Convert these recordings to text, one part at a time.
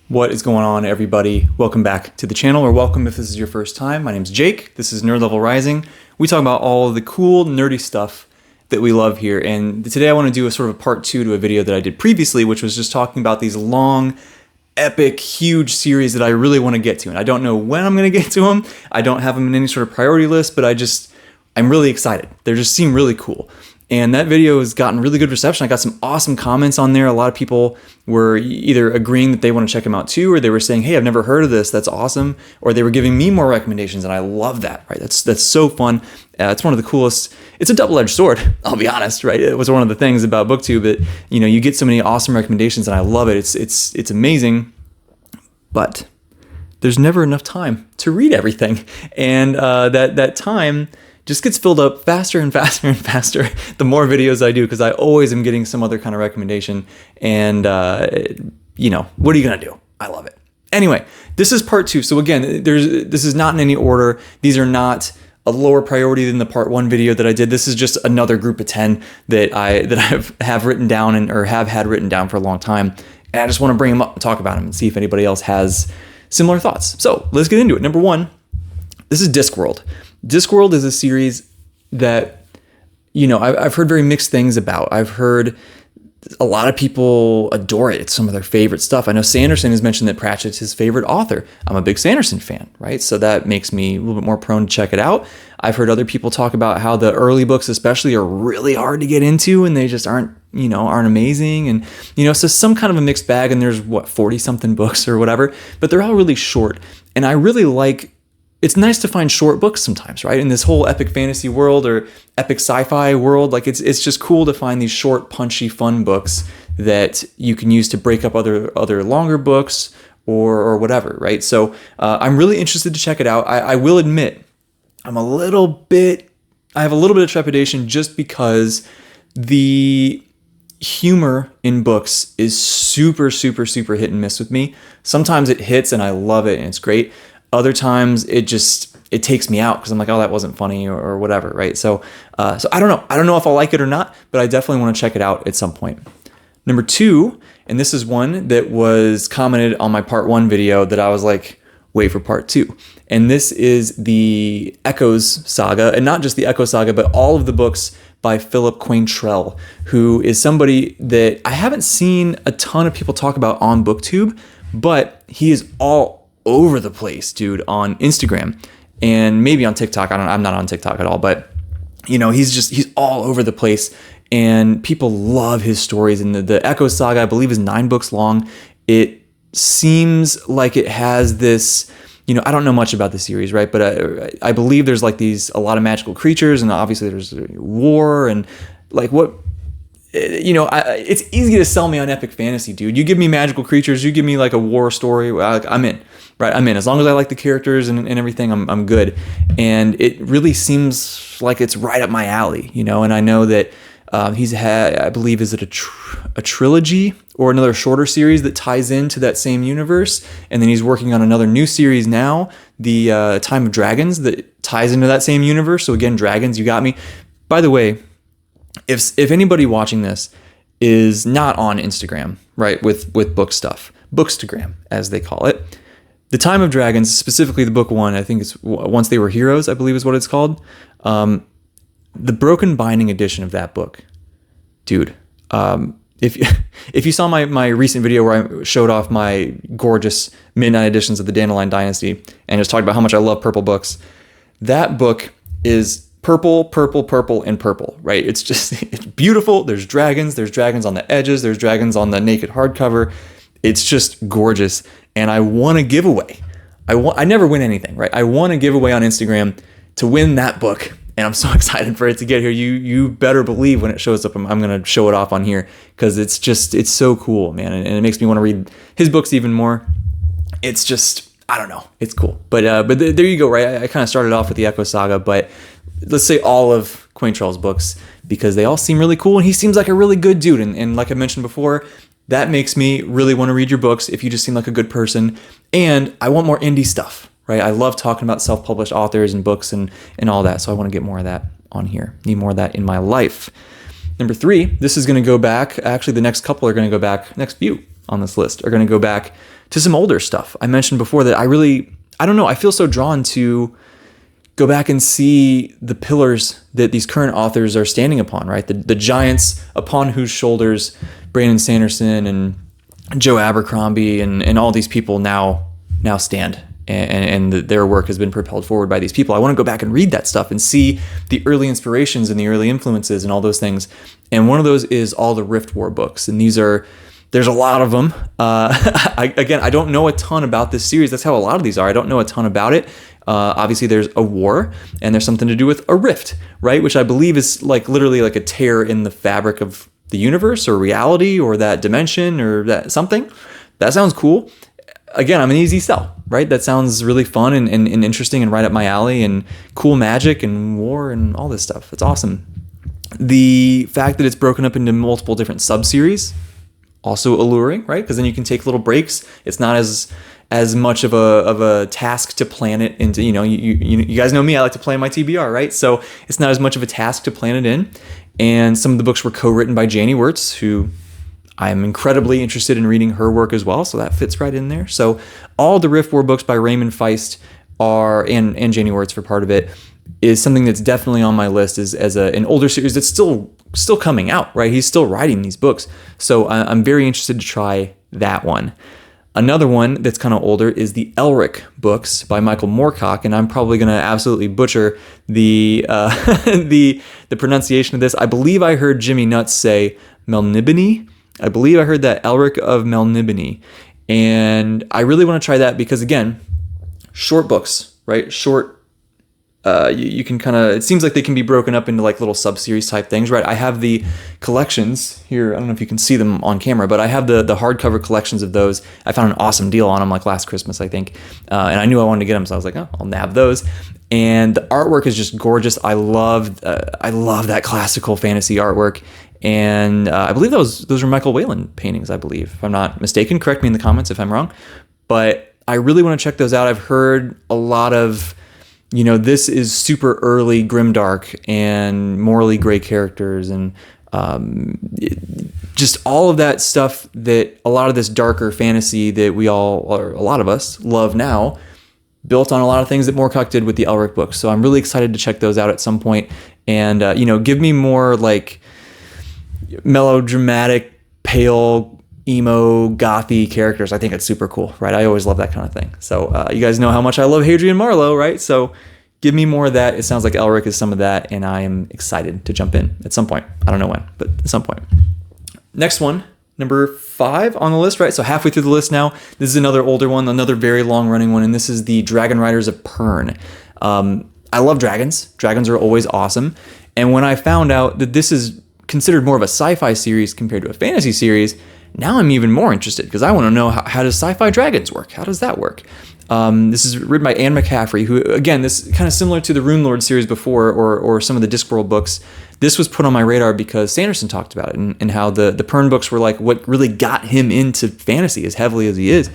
What is going on, everybody? Welcome back to the channel, or welcome if this is your first time. My name's Jake. This is Nerd Level Rising. We talk about all the cool, nerdy stuff that we love here. And today I want to do a sort of a part two to a video that I did previously, which was just talking about these long, epic, huge series that I really want to get to. And I don't know when I'm going to get to them. I don't have them in any sort of priority list, but I'm really excited. They just seem really cool. And that video has gotten really good reception. I got some awesome comments on there. A lot of people were either agreeing that they want to check them out too, or they were saying, hey, I've never heard of this, that's awesome. Or they were giving me more recommendations, and I love that, right? That's so fun. It's one of the coolest. It's a double-edged sword, I'll be honest, right? It was one of the things about BookTube that, you get so many awesome recommendations, and I love it. It's amazing, but there's never enough time to read everything. And that time just gets filled up faster and faster and faster the more videos I do, because I always am getting some other kind of recommendation. And, what are you going to do? I love it. Anyway, this is part two. So again, this is not in any order. These are not a lower priority than the part one video that I did. This is just another group of 10 that I have written down or have had written down for a long time. And I just want to bring them up and talk about them and see if anybody else has similar thoughts. So let's get into it. Number one, this is Discworld. Discworld is a series that, I've heard very mixed things about. I've heard a lot of people adore it. It's some of their favorite stuff. I know Sanderson has mentioned that Pratchett's his favorite author. I'm a big Sanderson fan, right? So that makes me a little bit more prone to check it out. I've heard other people talk about how the early books especially are really hard to get into, and they just aren't amazing. And, so some kind of a mixed bag, and there's 40 something books or whatever, but they're all really short. And I really it's nice to find short books sometimes, right? In this whole epic fantasy world or epic sci-fi world, it's just cool to find these short, punchy, fun books that you can use to break up other longer books or whatever, right? So I'm really interested to check it out. I will admit, I have a little bit of trepidation just because the humor in books is super, super, super hit and miss with me. Sometimes it hits and I love it and it's great. Other times it takes me out because I'm like, oh, that wasn't funny or whatever, right? So I don't know. I don't know if I'll like it or not, but I definitely want to check it out at some point. Number two, and this is one that was commented on my part one video that I was like, wait for part two. And this is the Echoes saga, and not just the Echo saga, but all of the books by Philip Quaintrell, who is somebody that I haven't seen a ton of people talk about on BookTube, but he is all over the place, dude, on Instagram and maybe on TikTok. I'm not on TikTok at all, but he's all over the place and people love his stories. And the Echo saga, I believe, is 9 books long. It seems like it has this, I don't know much about the series, right? But I believe there's a lot of magical creatures, and obviously there's war and it's easy to sell me on epic fantasy, dude. You give me magical creatures, you give me a war story, I'm in, right? I'm in. As long as I like the characters and everything, I'm good. And it really seems like it's right up my alley, and I know that he's had, I believe, is it a trilogy or another shorter series that ties into that same universe? And then he's working on another new series now, the Time of Dragons, that ties into that same universe. So again, dragons, you got me. By the way, if anybody watching this is not on Instagram, right, with book stuff, Bookstagram, as they call it, the Time of Dragons, specifically the book one, I think it's Once They Were Heroes, I believe is what it's called. The broken binding edition of that book, dude. If you saw my recent video where I showed off my gorgeous midnight editions of the Dandelion Dynasty and just talked about how much I love purple books, that book is purple, purple, purple, and purple, right? It's beautiful. There's dragons on the edges, there's dragons on the naked hardcover. It's just gorgeous. And I want to give away. I never win anything, right? I want to give away on Instagram to win that book. And I'm so excited for it to get here. You better believe when it shows up, I'm going to show it off on here because it's so cool, man. And it makes me want to read his books even more. It's just, I don't know. It's cool. But there you go, right? I kind of started off with the Echo saga, but let's say all of Quaintrell's books, because they all seem really cool and he seems like a really good dude. And like I mentioned before, that makes me really want to read your books if you just seem like a good person. And I want more indie stuff, right? I love talking about self-published authors and books and all that. So I want to get more of that on here. Need more of that in my life. Number 3, this is going to go back. Actually, the next couple are going to go back. Next few on this list are going to go back to some older stuff. I mentioned before that I don't know, I feel so drawn to go back and see the pillars that these current authors are standing upon, right? The giants upon whose shoulders Brandon Sanderson and Joe Abercrombie and all these people now stand. And their work has been propelled forward by these people. I want to go back and read that stuff and see the early inspirations and the early influences and all those things. And one of those is all the Rift War books. And there's a lot of them. I don't know a ton about this series. That's how a lot of these are. I don't know a ton about it. Obviously, there's a war, and there's something to do with a rift, right? Which I believe is literally like a tear in the fabric of the universe or reality or that dimension or that something. That sounds cool. Again, I'm an easy sell, right? That sounds really fun and interesting and right up my alley, and cool magic and war and all this stuff. It's awesome. The fact that it's broken up into multiple different sub-series, also alluring, right? Because then you can take little breaks. It's not as much of a task to plan it into, you guys know me, I like to plan my TBR, right? So it's not as much of a task to plan it in. And some of the books were co-written by Janie Wirtz, who I'm incredibly interested in reading her work as well, so that fits right in there. So all the Rift War books by Raymond Feist and Janie Wirtz for part of it, is something that's definitely on my list as an older series that's still coming out, right? He's still writing these books. So I'm very interested to try that one. Another one that's kind of older is the Elric books by Michael Moorcock, and I'm probably going to absolutely butcher the the pronunciation of this. I believe I heard Jimmy Nuts say Melnibone. I believe I heard that, Elric of Melnibone. And I really want to try that because, again, short books, right? Short, you can kind of, it seems like they can be broken up into little sub-series type things, right? I have the collections here. I don't know if you can see them on camera, but I have the hardcover collections of those. I found an awesome deal on them last Christmas, I think. And I knew I wanted to get them, so I was like, oh, I'll nab those. And the artwork is just gorgeous. I love that classical fantasy artwork. And I believe those were Michael Whalen paintings, I believe, if I'm not mistaken. Correct me in the comments if I'm wrong. But I really want to check those out. I've heard a lot of, this is super early grimdark and morally gray characters and just all of that stuff that a lot of this darker fantasy that we all, or a lot of us, love now, built on a lot of things that Moorcock did with the Elric books. So I'm really excited to check those out at some point and, give me more melodramatic, pale, emo, gothy characters. I think it's super cool, right? I always love that kind of thing. So you guys know how much I love Hadrian Marlowe, right? So give me more of that. It sounds like Elric is some of that, and I am excited to jump in at some point. I don't know when, but at some point. Next one, number 5 on the list, right? So halfway through the list now. This is another older one, another very long-running one, and this is the Dragon Riders of Pern. I love dragons. Dragons are always awesome. And when I found out that this is considered more of a sci-fi series compared to a fantasy series, now I'm even more interested because I want to know how does sci-fi dragons work? How does that work? This is written by Anne McCaffrey, who, again, this kind of similar to the Runelord series before or some of the Discworld books. This was put on my radar because Sanderson talked about it and how the Pern books were what really got him into fantasy as heavily as he is.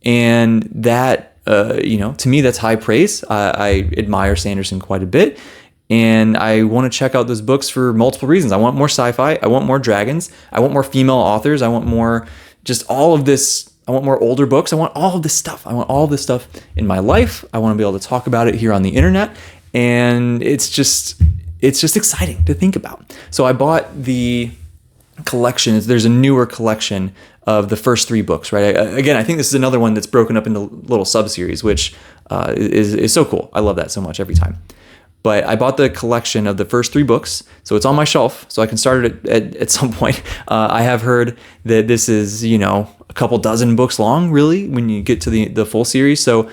And that, to me, that's high praise. I admire Sanderson quite a bit. And I want to check out those books for multiple reasons. I want more sci-fi. I want more dragons. I want more female authors. I want more just all of this. I want more older books. I want all of this stuff. I want all of this stuff in my life. I want to be able to talk about it here on the internet. And it's just exciting to think about. So I bought the collection. There's a newer collection of the first 3 books, right? Again, I think this is another one that's broken up into little sub-series, which is so cool. I love that so much every time. But I bought the collection of the first 3 books, so it's on my shelf, so I can start it at some point. I have heard that this is, a couple dozen books long, really, when you get to the full series. So,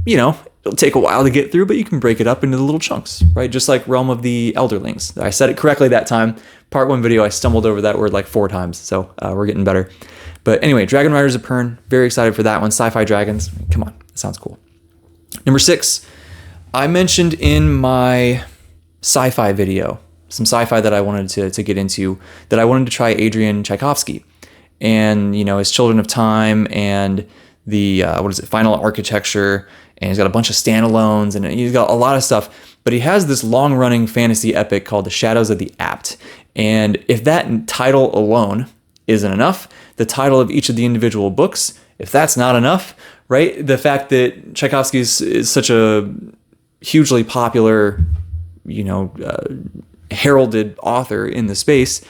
it'll take a while to get through, but you can break it up into the little chunks, right? Just like Realm of the Elderlings. I said it correctly that time. Part 1 video, I stumbled over that word 4 times, so we're getting better. But anyway, Dragon Riders of Pern, very excited for that one. Sci-fi dragons, come on, that sounds cool. Number 6. I mentioned in my sci-fi video, some sci-fi that I wanted to get into, that I wanted to try Adrian Tchaikovsky and, his Children of Time and the, Final Architecture, and he's got a bunch of standalones and he's got a lot of stuff, but he has this long-running fantasy epic called The Shadows of the Apt. And if that title alone isn't enough, the title of each of the individual books if that's not enough, right? The fact that Tchaikovsky is such a hugely popular, heralded author in the space,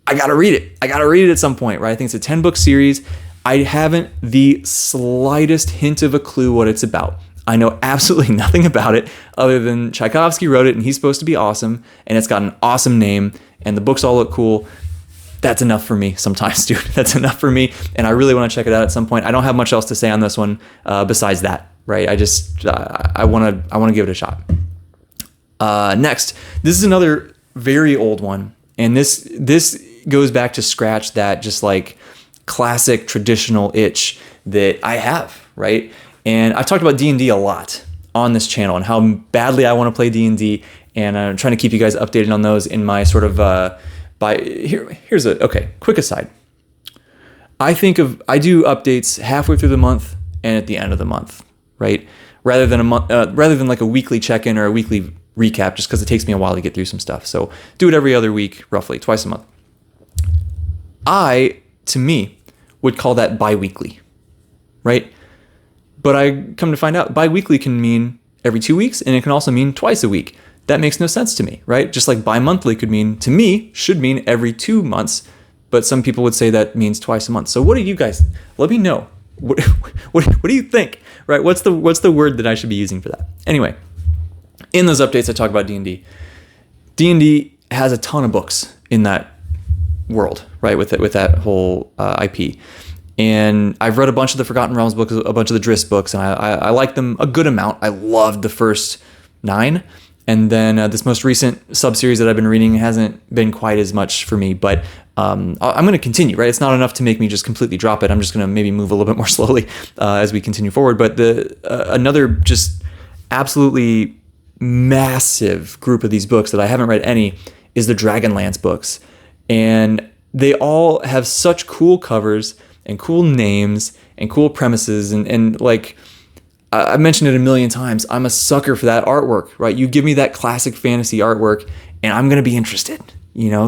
I got to read it. I got to read it at some point, right? I think it's a 10-book series. I haven't the slightest hint of a clue what it's about. I know absolutely nothing about it other than Tchaikovsky wrote it and he's supposed to be awesome and it's got an awesome name and the books all look cool. That's enough for me sometimes, dude. That's enough for me. And I really want to check it out at some point. I don't have much else to say on this one besides that, right? I want to give it a shot. Next, this is another very old one. And this goes back to scratch that just like classic traditional itch that I have, right? And I've talked about D&D a lot on this channel and how badly I want to play D&D, and I'm trying to keep you guys updated on those in my sort of here's a quick aside. I do updates halfway through the month and at the end of the month, right? Rather than like a weekly check-in or a weekly recap, just because it takes me a while to get through some stuff. So do it every other week, roughly twice a month. To me, would call that bi-weekly, right? But I come to find out bi-weekly can mean every 2 weeks and it can also mean twice a week. That makes no sense to me, right? Just like bi-monthly should mean every 2 months, but some people would say that means twice a month. So what do you guys, let me know. What do you think, right? What's the word that I should be using for that? Anyway, in those updates I talk about D&D. D&D has a ton of books in that world, right? With that whole IP. And I've read a bunch of the Forgotten Realms books, a bunch of the Driss books, and I like them a good amount. I loved the first 9. And then this most recent sub-series that I've been reading hasn't been quite as much for me, but I'm going to continue, right? It's not enough to make me just completely drop it. I'm just going to maybe move a little bit more slowly as we continue forward. But another just absolutely massive group of these books that I haven't read any is the Dragonlance books. And they all have such cool covers and cool names and cool premises and like I mentioned it a million times, I'm a sucker for that artwork, right? You give me that classic fantasy artwork and I'm going to be interested,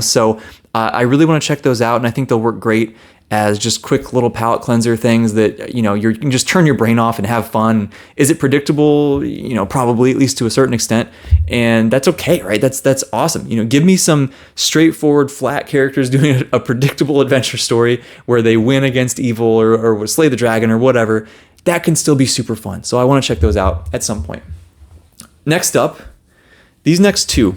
So I really want to check those out, and I think they'll work great as just quick little palate cleanser things that, you can just turn your brain off and have fun. Is it predictable? Probably, at least to a certain extent. And that's okay, right? That's awesome. Give me some straightforward, flat characters doing a predictable adventure story where they win against evil or slay the dragon or whatever. That can still be super fun. So I want to check those out at some point. Next up, these next two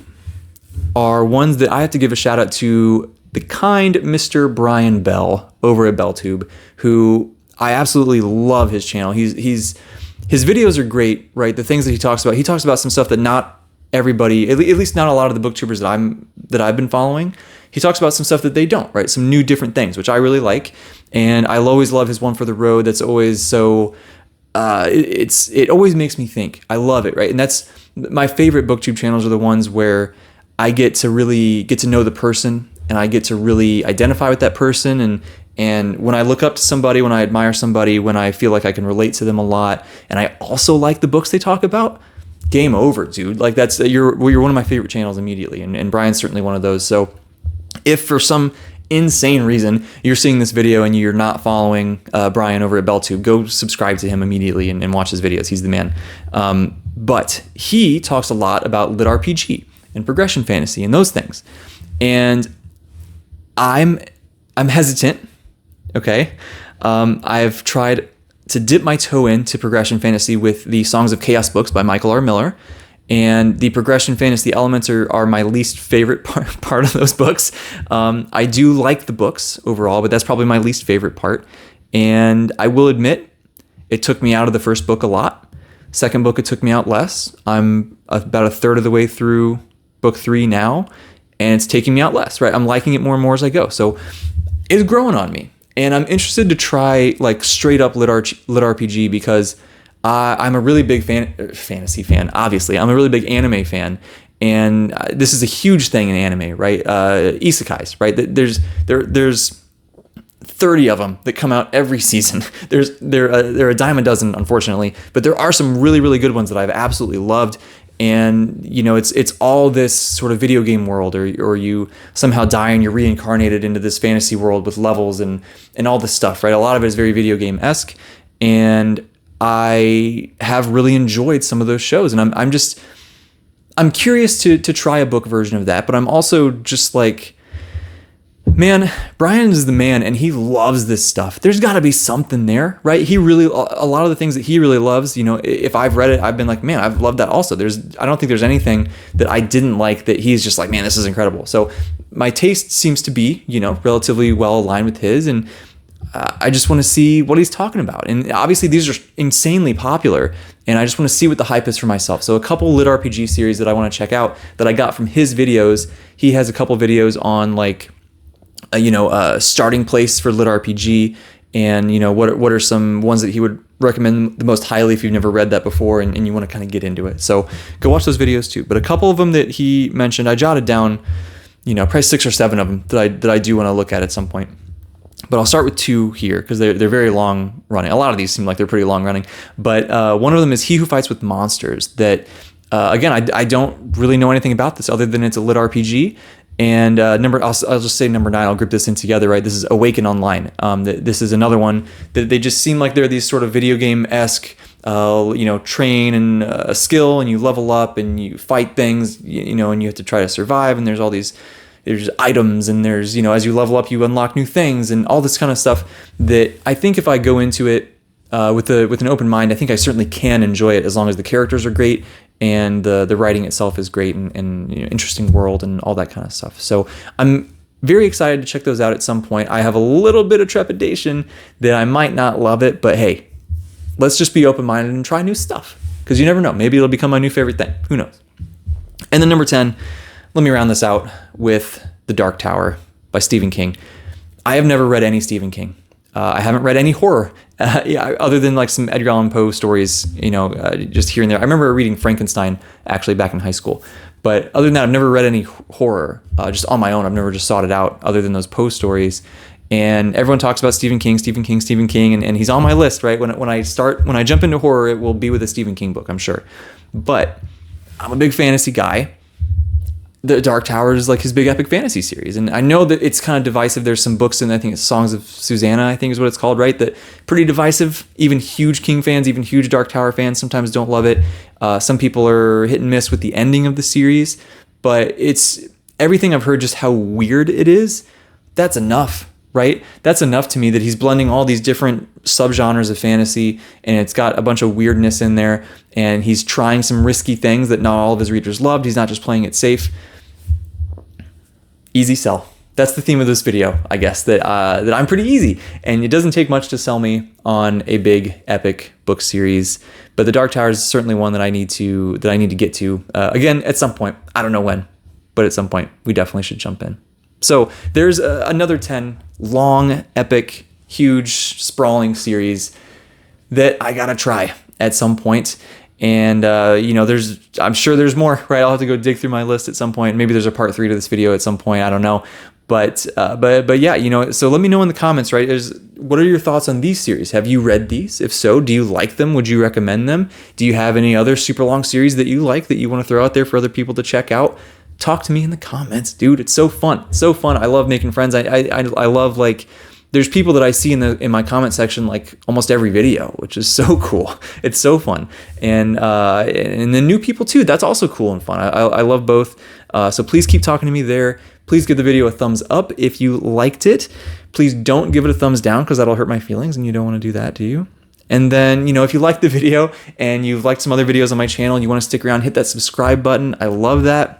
are ones that I have to give a shout out to the kind Mr. Brian Bell over at BellTube, who I absolutely love his channel. His videos are great, right? The things that he talks about some stuff that not everybody, at least not a lot of the booktubers that I've been following. He talks about some stuff that they don't, right? Some new different things, which I really like. And I always love his One for the Road. That's always so, it always makes me think. I love it, right? And that's my favorite booktube channels are the ones where I get to really get to know the person and I get to really identify with that person. And when I look up to somebody, when I admire somebody, when I feel like I can relate to them a lot, and I also like the books they talk about, game over, dude. Like you're one of my favorite channels immediately. And Brian's certainly one of those. So if for some insane reason you're seeing this video and you're not following Brian over at BellTube, go subscribe to him immediately and watch his videos. He's the man. But he talks a lot about lit RPG and progression fantasy and those things. And I'm hesitant. Okay. I've tried to dip my toe into progression fantasy with the Songs of Chaos books by Michael R. Miller. And the progression fantasy elements are my least favorite part of those books. I do like the books overall, but that's probably my least favorite part. And I will admit, it took me out of the first book a lot. Second book, it took me out less. I'm about a third of the way through book 3 now, and it's taking me out less, right? I'm liking it more and more as I go. So it's growing on me. And I'm interested to try like straight up lit RPG because I'm a really big fantasy fan, obviously. I'm a really big anime fan, and this is a huge thing in anime, right? Isekais, right? There's 30 of them that come out every season. They're a dime a dozen, unfortunately, but there are some really, really good ones that I've absolutely loved. and it's all this sort of video game world, or you somehow die and you're reincarnated into this fantasy world with levels and all this stuff, right? A lot of it is very video game-esque, and I have really enjoyed some of those shows, and I'm curious to try a book version of that, but I'm also just like, man, Brian is the man, and he loves this stuff. There's got to be something there, right? A lot of the things that he really loves, if I've read it, I've been like, man, I've loved that also. I don't think there's anything that I didn't like that he's just like, man, this is incredible. So my taste seems to be, relatively well aligned with his, and I just want to see what he's talking about. And obviously these are insanely popular, and I just want to see what the hype is for myself. So a couple lit RPG series that I want to check out that I got from his videos. He has a couple videos on like, starting place for lit RPG, and what are some ones that he would recommend the most highly if you've never read that before and you want to kind of get into it. So go watch those videos too. But a couple of them that he mentioned, I jotted down, probably 6 or 7 of them that I do want to look at some point. But I'll start with 2 here because they're very long running. A lot of these seem like they're pretty long running. But one of them is He Who Fights with Monsters. That again, I don't really know anything about this other than it's a lit RPG. And I'll just say number 9. I'll group this in together, right? This is Awaken Online. This is another one that they just seem like they're these sort of video game-esque, train and a skill, and you level up and you fight things, and you have to try to survive. And there's items, and there's, as you level up, you unlock new things and all this kind of stuff that I think if I go into it with an open mind, I think I certainly can enjoy it as long as the characters are great and the writing itself is great and interesting world and all that kind of stuff. So I'm very excited to check those out at some point. I have a little bit of trepidation that I might not love it, but hey, let's just be open-minded and try new stuff, because you never know. Maybe it'll become my new favorite thing. Who knows? And then number 10, let me round this out with The Dark Tower by Stephen King. I have never read any Stephen King. I haven't read any horror, other than like some Edgar Allan Poe stories, just here and there. I remember reading Frankenstein actually back in high school. But other than that, I've never read any horror, just on my own. I've never just sought it out other than those Poe stories. And everyone talks about Stephen King, and he's on my list, right? When I jump into horror, it will be with a Stephen King book, I'm sure. But I'm a big fantasy guy. The Dark Tower is like his big epic fantasy series. And I know that it's kind of divisive. There's some books, and I think it's Songs of Susanna, I think is what it's called, right? That pretty divisive. Even huge King fans, even huge Dark Tower fans sometimes don't love it. Some people are hit and miss with the ending of the series, but it's everything I've heard, just how weird it is. That's enough, right? That's enough to me that he's blending all these different subgenres of fantasy, and it's got a bunch of weirdness in there, and he's trying some risky things that not all of his readers loved. He's not just playing it safe. Easy sell. That's the theme of this video, I guess, that I'm pretty easy, and it doesn't take much to sell me on a big epic book series. But The Dark Tower is certainly one that I need to get to again at some point. I don't know when, but at some point we definitely should jump in. So there's another 10 long, epic, huge, sprawling series that I gotta try at some point. And, I'm sure there's more, right? I'll have to go dig through my list at some point. Maybe there's a part 3 to this video at some point. I don't know. But yeah, so let me know in the comments, right? What are your thoughts on these series? Have you read these? If so, do you like them? Would you recommend them? Do you have any other super long series that you like that you want to throw out there for other people to check out? Talk to me in the comments, dude. It's so fun. So fun. I love making friends. I love, like, there's people that I see in my comment section like almost every video, which is so cool. It's so fun. And then new people too. That's also cool and fun. I love both. So please keep talking to me there. Please give the video a thumbs up if you liked it. Please don't give it a thumbs down, because that'll hurt my feelings, and you don't want to do that, do you? And then, if you liked the video and you've liked some other videos on my channel and you want to stick around, hit that subscribe button. I love that.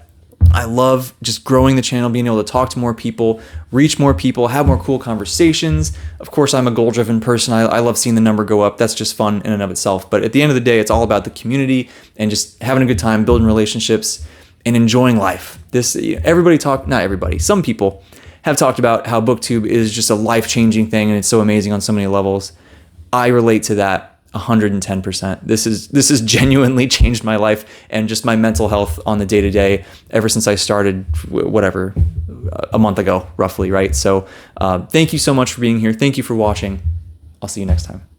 I love just growing the channel, being able to talk to more people, reach more people, have more cool conversations. Of course, I'm a goal-driven person. I love seeing the number go up. That's just fun in and of itself. But at the end of the day, it's all about the community and just having a good time, building relationships, and enjoying life. Not everybody, some people have talked about how BookTube is just a life-changing thing and it's so amazing on so many levels. I relate to that 110%. This has genuinely changed my life and just my mental health on the day-to-day ever since I started, a month ago, roughly, right? So thank you so much for being here. Thank you for watching. I'll see you next time.